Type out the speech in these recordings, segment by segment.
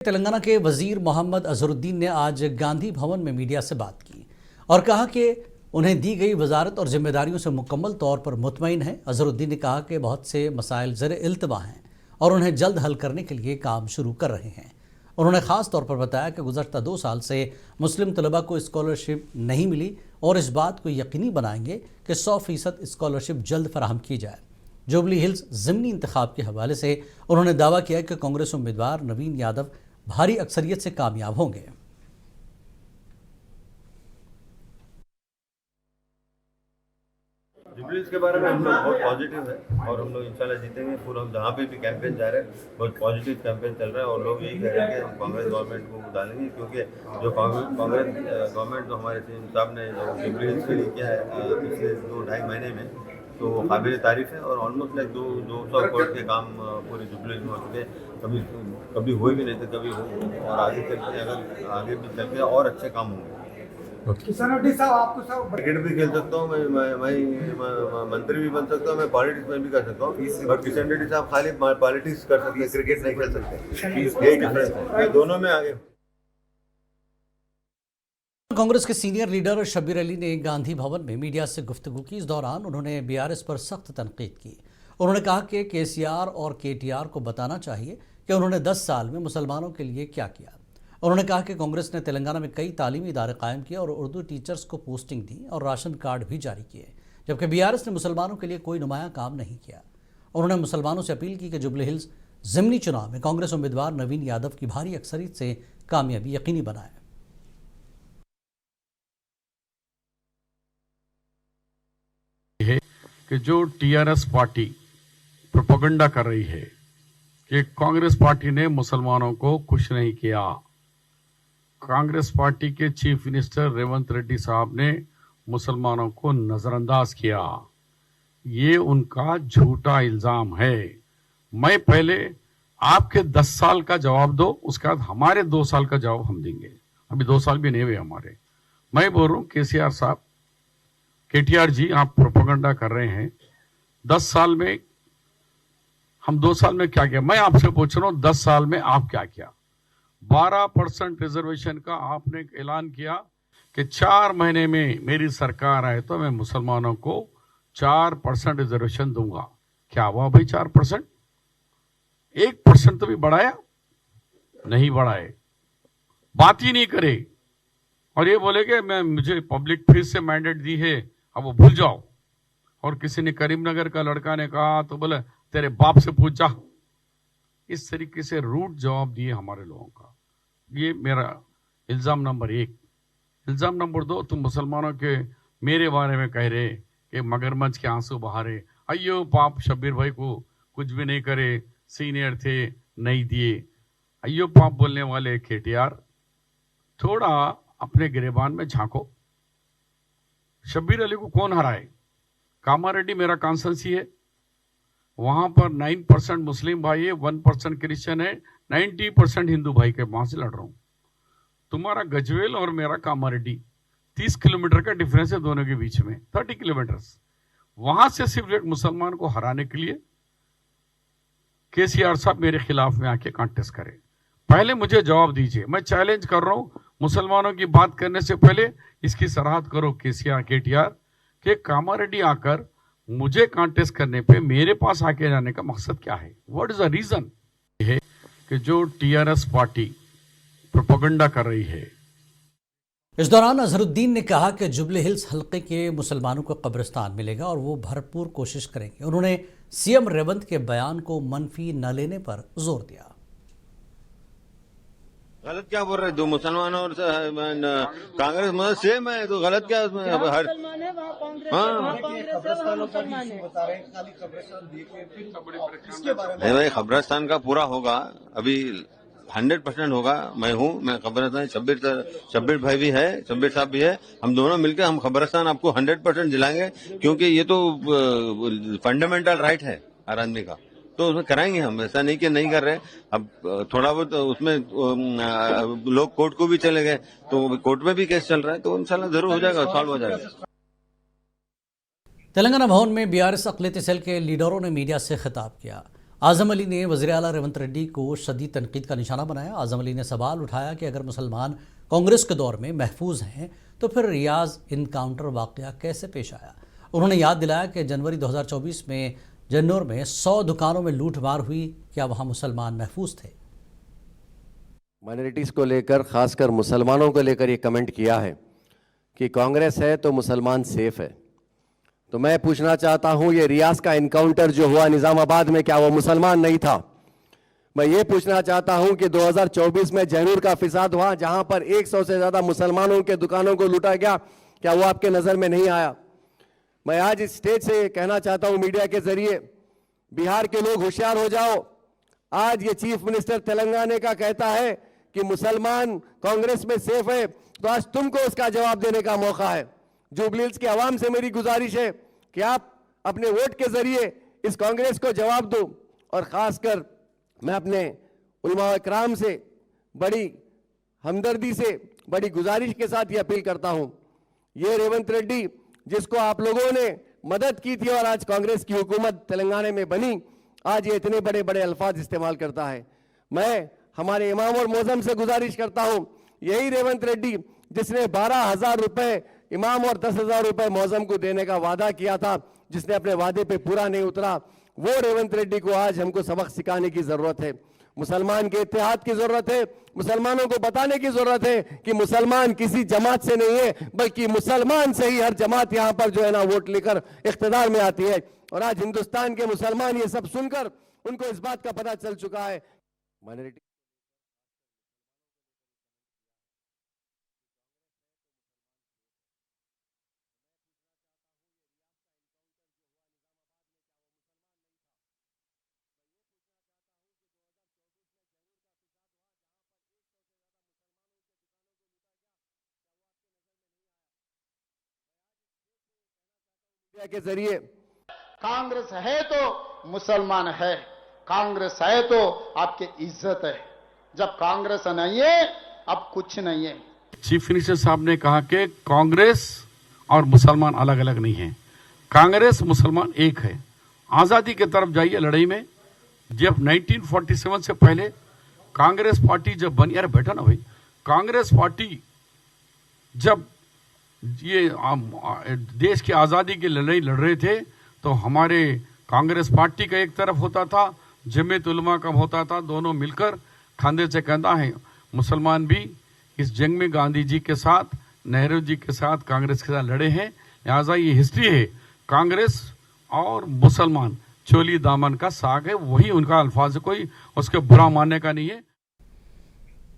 तेलंगाना के वजीर मोहम्मद अजहरुद्दीन ने आज गांधी भवन में मीडिया से बात की और कहा कि उन्हें दी गई वजारत और जिम्मेदारियों से मुकम्मल तौर पर मुतमईन है। अजहरुद्दीन ने कहा कि बहुत से मसाइल ज़र इल्तवा हैं और उन्हें जल्द हल करने के लिए काम शुरू कर रहे हैं। उन्होंने ख़ास तौर पर बताया कि गुज़श्ता 2 साल से मुस्लिम तलबा को स्कॉलरशिप नहीं मिली और इस बात को यकीनी बनाएंगे कि 100% स्कॉलरशिप जल्द फराहम की जाए। जुबली हिल्स ज़िमनी इंतखाब के हवाले से उन्होंने दावा किया कि कांग्रेस उम्मीदवार नवीन यादव भारी अक्सरियत से कामयाब होंगे। जुबली के बारे में हम लोग बहुत पॉजिटिव है और हम लोग इंशाल्लाह जीतेंगे। पूरा जहाँ पे भी कैंपेन जा रहे हैं बहुत पॉजिटिव कैंपेन चल रहा है और लोग यही कह रहे हैं कि हम कांग्रेस गवर्नमेंट को डालेंगे, क्योंकि जो कांग्रेस गवर्नमेंट जो हमारे सीएम साहब ने जो जुबली के लिए किया है पिछले 2-2.5 महीने में, तो वो काबिल तारीफ है और ऑलमोस्ट लाइक 200 करोड़ के काम पूरी जुबली में हो चुके हैं। कभी हुए भी नहीं थे, कभी हो और आगे चल के अगर आगे भी चल के और अच्छे काम होंगे। किशन रेड्डी साहब, आपको सब क्रिकेट भी खेल सकता हूँ मैं मंत्री भी बन सकता हूँ, मैं पॉलिटिक्स में भी कर सकता हूँ, और किशन रेड्डी साहब खाली पॉलिटिक्स कर सकते हैं, क्रिकेट नहीं खेल सकते। यही डिफरेंस है, मैं दोनों में आगे। कांग्रेस के सीनियर लीडर शब्बीर अली ने गांधी भवन में मीडिया से गुफ्तगू की। इस दौरान उन्होंने बीआरएस पर सख्त तनकीद की। उन्होंने कहा कि केसीआर और केटीआर को बताना चाहिए कि उन्होंने 10 साल में मुसलमानों के लिए क्या किया। उन्होंने कहा कि कांग्रेस ने तेलंगाना में कई तालीमी इदारे कायम किए और उर्दू टीचर्स को पोस्टिंग दी और राशन कार्ड भी जारी किए, जबकि बीआरएस ने मुसलमानों के लिए कोई नुमाया काम नहीं किया। उन्होंने मुसलमानों से अपील की कि जुबली हिल्स ज़िमनी चुनाव में कांग्रेस उम्मीदवार नवीन यादव की भारी अक्सरियत से कामयाबी यकीनी बनाए। कि जो टीआरएस पार्टी प्रोपेगेंडा कर रही है कि कांग्रेस पार्टी ने मुसलमानों को खुश नहीं किया, कांग्रेस पार्टी के चीफ मिनिस्टर रेवंत रेड्डी साहब ने मुसलमानों को नजरअंदाज किया, ये उनका झूठा इल्जाम है। मैं पहले आपके 10 साल का जवाब दो, उसके बाद हमारे 2 साल का जवाब हम देंगे। अभी 2 साल भी नहीं हुए हमारे। मैं बोल रहा हूं केसीआर साहब, केटीआर जी, आप प्रोपेगेंडा कर रहे हैं। 10 साल में हम 2 साल में क्या किया? मैं आपसे पूछ रहा हूं 10 साल में आप क्या किया? 12% रिजर्वेशन का आपने ऐलान किया कि 4 महीने में मेरी सरकार आए तो मैं मुसलमानों को 4% रिजर्वेशन दूंगा। क्या हुआ भाई 4%? 1% तो भी बढ़ाया नहीं, बढ़ाए, बात ही नहीं करे और ये बोले कि मुझे पब्लिक फिर से मैंडेट दी है, अब वो भूल जाओ। और किसी ने करीमनगर का लड़का ने कहा तो बोले तेरे बाप से पूछ जा। इस तरीके से रूट जवाब दिए हमारे लोगों का। ये मेरा इल्जाम नंबर 1। इल्जाम नंबर 2, तुम मुसलमानों के मेरे बारे में कह रहे कि मगरमच्छ के आंसू बहा रहे। अयो पाप, शब्बीर भाई को कुछ भी नहीं करे, सीनियर थे नहीं दिए। अयो पाप बोलने वाले केटीआर, थोड़ा अपने गिरेबान में झांको। शब्बीर अली को कौन हराए? कामारेड्डी मेरा कॉन्स्टिट्यूंसी है, वहां पर 9% मुस्लिम भाई है, 1% क्रिश्चियन है, 90% हिंदू भाई के वहां से लड़ रहा हूं। तुम्हारा गजवेल और मेरा कामारेड्डी 30 किलोमीटर का डिफरेंस है दोनों के बीच में, 30 किलोमीटर। वहां से सिर्फ एक मुसलमान को हराने के लिए केसीआर साहब मेरे खिलाफ में आके कॉन्टेस्ट करे। पहले मुझे जवाब दीजिए, मैं चैलेंज कर रहा हूं, मुसलमानों की बात करने से पहले इसकी सराहत करो केसीआर केटीआर के कामारेड्डी आकर मुझे कॉन्टेस्ट करने पे मेरे पास आके जाने का मकसद क्या है? What is the reason? है कि जो टीआरएस पार्टी प्रोपेगेंडा कर रही है। इस दौरान अजहरुद्दीन ने कहा कि जुबली हिल्स हल्के के मुसलमानों को कब्रिस्तान मिलेगा और वो भरपूर कोशिश करेंगे। उन्होंने सीएम रेवंत के बयान को मनफी न लेने पर जोर दिया। गलत क्या बोल रहे? दो मुसलमान और कांग्रेस मतलब सेम है, तो गलत क्या उसमें? हर नहीं भाई, कब्रिस्तान का पूरा होगा, अभी 100% होगा। मैं हूँ, मैं कब्रिस्तान, शब्बीर भाई भी है, शब्बीर साहब भी है, हम दोनों मिलकर हम कब्रिस्तान आपको 100% दिलाएंगे, क्योंकि ये तो फंडामेंटल राइट है हर आदमी का, तो उसमें कराएंगे हम। ऐसा नहीं कि नहीं कर रहे। अब थोड़ा बहुत उसमें लोग कोर्ट को भी चले गए, तो कोर्ट में भी केस चल रहा है, तो इंशाल्लाह जरूर हो जाएगा, सॉल्व हो जाएगा। तेलंगाना भवन में बीआरएस अक़लियती सेल के लीडरों ने मीडिया से खिताब किया। आजम अली ने वज़ीर आला रेवंत रेड्डी को शदीद तनकीद का निशाना बनाया। आजम अली ने सवाल उठाया कि अगर मुसलमान कांग्रेस के दौर में महफूज हैं तो फिर रियाज इनकाउंटर वाक़या कैसे पेश आया। उन्होंने याद दिलाया कि जनवरी 2024 में जन्नौर में 100 दुकानों में लूटमार हुई, क्या वहाँ मुसलमान महफूज थे। माइनॉरिटीज़ को लेकर, खासकर मुसलमानों को लेकर ये कमेंट किया है कि कांग्रेस है तो मुसलमान सेफ है। तो मैं पूछना चाहता हूं, ये रियाज का इनकाउंटर जो हुआ निजामाबाद में, क्या वो मुसलमान नहीं था? मैं ये पूछना चाहता हूं कि 2024 में जैनूर का फिसाद हुआ, जहां पर 100 से ज़्यादा मुसलमानों के दुकानों को लूटा गया, क्या वो आपके नज़र में नहीं आया? मैं आज इस स्टेज से कहना चाहता हूं मीडिया के जरिए, बिहार के लोग होशियार हो जाओ। आज ये चीफ मिनिस्टर तेलंगाना का कहता है कि मुसलमान कांग्रेस में सेफ है, तो आज तुमको उसका जवाब देने का मौका है। जुबली हिल्स की आवाम से मेरी गुजारिश है कि आप अपने वोट के जरिए इस कांग्रेस को जवाब दो। और खासकर मैं अपने उलमा इकराम से बड़ी हमदर्दी से, बड़ी गुजारिश के साथ ये अपील करता हूं, ये रेवंत रेड्डी जिसको आप लोगों ने मदद की थी और आज कांग्रेस की हुकूमत तेलंगाना में बनी, आज ये इतने बड़े बड़े अल्फाज इस्तेमाल करता है। मैं हमारे इमाम और मौजम से गुजारिश करता हूं, यही रेवंत रेड्डी जिसने 12,000 रुपए इमाम और 10,000 रुपए मौजम को देने का वादा किया था, जिसने अपने वादे पे पूरा नहीं उतरा, वो रेवंत रेड्डी को आज हमको सबक सिखाने की जरूरत है। मुसलमान के इत्तेहाद की जरूरत है। मुसलमानों को बताने की जरूरत है कि मुसलमान किसी जमात से नहीं है, बल्कि मुसलमान से ही हर जमात यहां पर जो है ना वोट लेकर इख्तिदार में आती है। और आज हिंदुस्तान के मुसलमान ये सब सुनकर उनको इस बात का पता चल चुका है। माइनॉरिटी के जरिए, कांग्रेस है तो मुसलमान है, कांग्रेस है तो आपकी इज्जत है। जब कांग्रेस नहीं है, अब कुछ नहीं है। चीफ मिनिस्टर साहब ने कहा कि कांग्रेस और मुसलमान अलग अलग नहीं है, कांग्रेस मुसलमान एक है। आजादी की तरफ जाइए लड़ाई में। जब 1947 से पहले कांग्रेस पार्टी जब बनी, अरे बैठा ना भाई, कांग्रेस पार्टी जब ये देश की आज़ादी की लड़ाई लड़ रहे थे तो हमारे कांग्रेस पार्टी का एक तरफ होता था, जमीयत उलमा का होता था, दोनों मिलकर खांधे से कंधा है। मुसलमान भी इस जंग में गांधी जी के साथ, नेहरू जी के साथ, कांग्रेस के साथ लड़े हैं। लिहाजा ये हिस्ट्री है। कांग्रेस और मुसलमान चोली दामन का साग है, वही उनका अल्फाज है, कोई उसके बुरा मानने का नहीं है।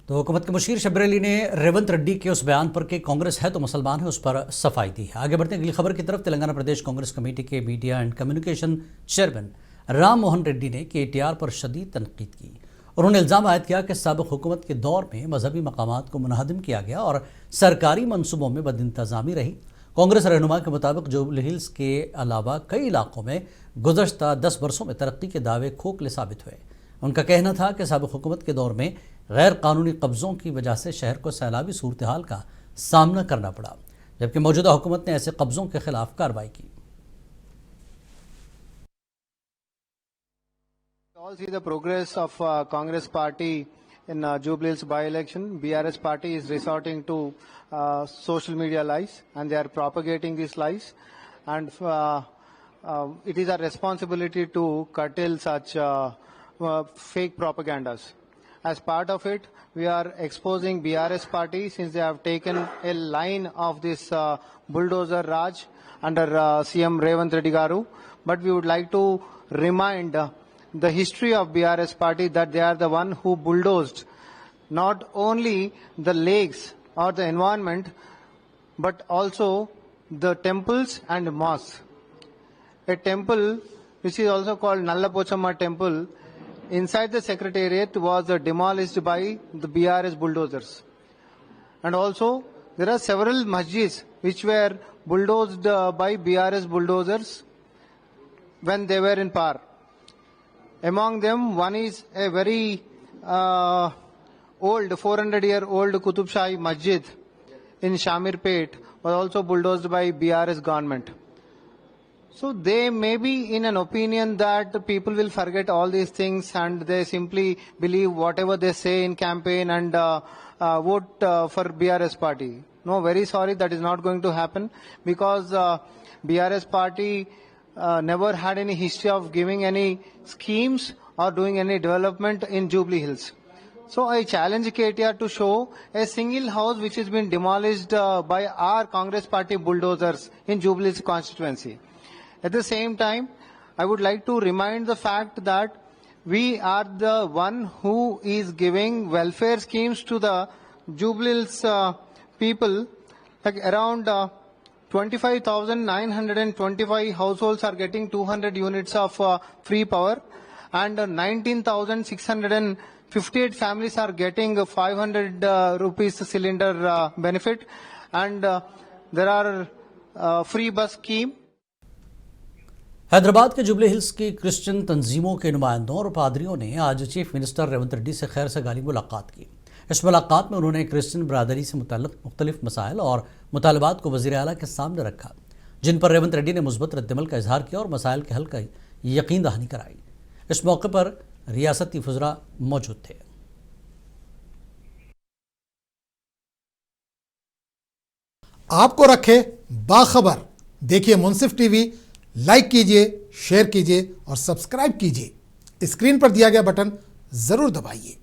तो हुकूमत के मुशीर शब्बीर अली ने रेवंत रेड्डी के उस बयान पर कि कांग्रेस है तो मुसलमान है, उस पर सफाई दी है। आगे बढ़ते हैं अगली खबर की तरफ। तेलंगाना प्रदेश कांग्रेस कमेटी के media and communication chairman Ram Mohan Reddy ने KTR पर शदीद तनकीद की। उन्होंने इल्ज़ाम आयद किया कि साबिक़ हुकूमत के दौर में मजहबी मकामात को मुनहदम किया गया और सरकारी मनसूबों में बदइंतज़ामी रही। कांग्रेस रहनुमा के मुताबिक जुबली हिल्स के अलावा कई इलाकों में गुज़श्ता 10 वर्षों में तरक्की के दावे खोखले साबित हुए। उनका कहना था कि साबिक़ हुकूमत के दौर में गैर कानूनी कब्ज़ों की वजह से शहर को सैलाबी सूरत हाल का सामना करना पड़ा, जबकि मौजूदा हुकूमत ने ऐसे कब्ज़ों के खिलाफ कार्रवाई की। All see the progress of Congress party in Jubilee Hills by-election. BRS party is resorting to social media lies, and they are propagating these lies. And it is our responsibility to curtail such fake propagandas. As part of it, we are exposing BRS party since they have taken a line of this bulldozer Raj under CM Revanth Reddy Garu. But we would like to remind the history of BRS party that they are the one who bulldozed not only the lakes or the environment, but also the temples and mosques. A temple which is also called Nallapochamma temple, inside the secretariat was demolished by the BRS bulldozers. And also there are several masjids which were bulldozed by BRS bulldozers when they were in power. Among them, one is a very old, 400-year-old Qutub Shahi Masjid in Shamirpet, was also bulldozed by BRS government. So they may be in an opinion that people will forget all these things and they simply believe whatever they say in campaign and vote for BRS party. No, very sorry, that is not going to happen because BRS party never had any history of giving any schemes or doing any development in Jubilee Hills. So I challenge KTR to show a single house which has been demolished by our Congress party bulldozers in Jubilee Hills constituency. At the same time, I would like to remind the fact that we are the one who is giving welfare schemes to the Jubilee Hills people, like around 25,925 households are getting 200 units of free power and 19,658 families are getting 500 rupees cylinder benefit and there are free bus scheme. Hyderabad के jubilee hills की Christian तंजीमों के नुमाइंदों और पादरियों ने आज chief minister Revanth Reddy से खैर सगाली मुलाकात की। इस मुलाकात में उन्होंने क्रिश्चियन बरादरी से मुतल्लिक़ मुख्तलिफ मसाइल और मुतालबात को वज़ीर आला के सामने रखा, जिन पर रेवंत रेड्डी ने मुस्बत रद्दमल का इजहार किया और मसाइल के हल का यकीन दहानी कराई। इस मौके पर रियासती फुज़रा मौजूद थे। आपको रखे बाखबर, देखिए मुंसिफ टीवी, लाइक कीजिए, शेयर कीजिए और सब्सक्राइब कीजिए। स्क्रीन पर दिया गया बटन जरूर दबाइए।